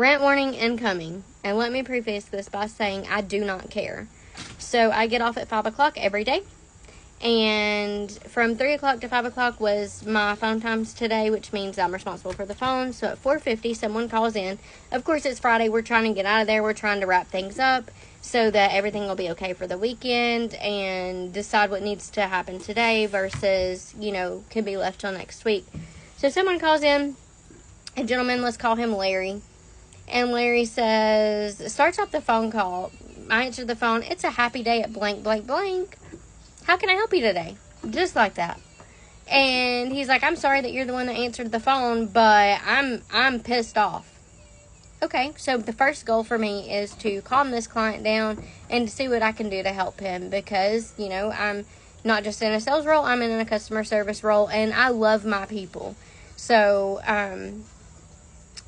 Rant warning incoming. And let me preface this by saying I do not care. So I get off at 5 o'clock every day. And from 3 o'clock to 5 o'clock was my phone times today, which means I'm responsible for the phone. So at 4:50, someone calls in. Of course, it's Friday. We're trying to get out of there. We're trying to wrap things up so that everything will be okay for the weekend and decide what needs to happen today versus, could be left till next week. So someone calls in, a gentleman, let's call him Larry. And Larry starts off the phone call. I answer the phone. It's a happy day at blank, blank, blank. How can I help you today? Just like that. And he's like, I'm sorry that you're the one that answered the phone, but I'm pissed off. Okay, so the first goal for me is to calm this client down and to see what I can do to help him because, I'm not just in a sales role, I'm in a customer service role, and I love my people. So,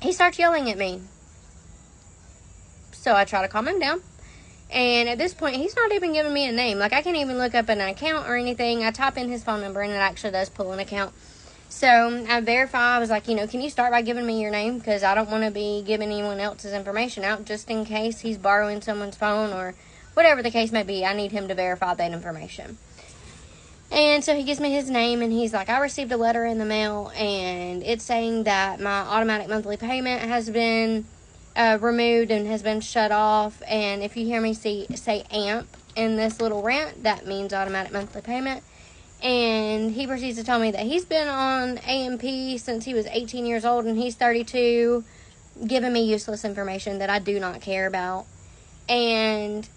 he starts yelling at me. So I try to calm him down. And at this point, he's not even giving me a name. Like, I can't even look up an account or anything. I type in his phone number, and it actually does pull an account. So I verify. I was like, can you start by giving me your name? Because I don't want to be giving anyone else's information out just in case he's borrowing someone's phone or whatever the case may be. I need him to verify that information. And so he gives me his name, and he's like, I received a letter in the mail, and it's saying that my automatic monthly payment has been removed and has been shut off. And if you hear me say AMP in this little rant, that means automatic monthly payment. And he proceeds to tell me that he's been on AMP since he was 18 years old and he's 32, giving me useless information that I do not care about. And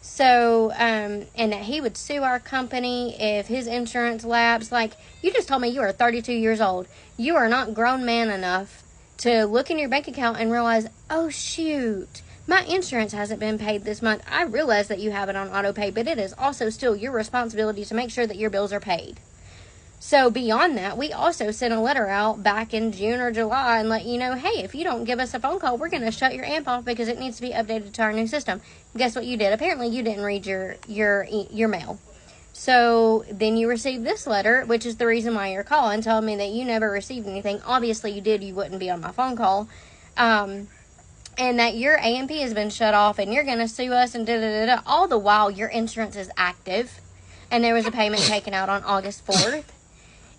so, and that he would sue our company if his insurance lapsed. Like, you just told me you are 32 years old. You are not grown man enough to look in your bank account and realize, oh shoot, my insurance hasn't been paid this month. I realize that you have it on auto pay, but it is also still your responsibility to make sure that your bills are paid. So beyond that, we also sent a letter out back in June or July and let you know, hey, if you don't give us a phone call, we're going to shut your AMP off because it needs to be updated to our new system. Guess what you did? Apparently you didn't read your mail. So then you received this letter, which is the reason why you're calling, telling me that you never received anything. Obviously you did. You wouldn't be on my phone call. And that your AMP has been shut off and you're going to sue us and da-da-da-da. All the while your insurance is active. And there was a payment taken out on August 4th.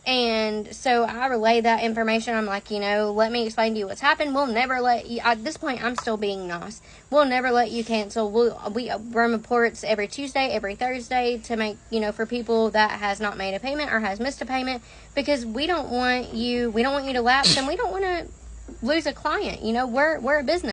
And so I relay that information. I'm like, let me explain to you what's happened. We'll never let you, at this point, I'm still being nice. We'll never let you cancel. We run reports every Tuesday, every Thursday to make, for people that has not made a payment or has missed a payment, because we don't want you to lapse and we don't want to lose a client. We're a business.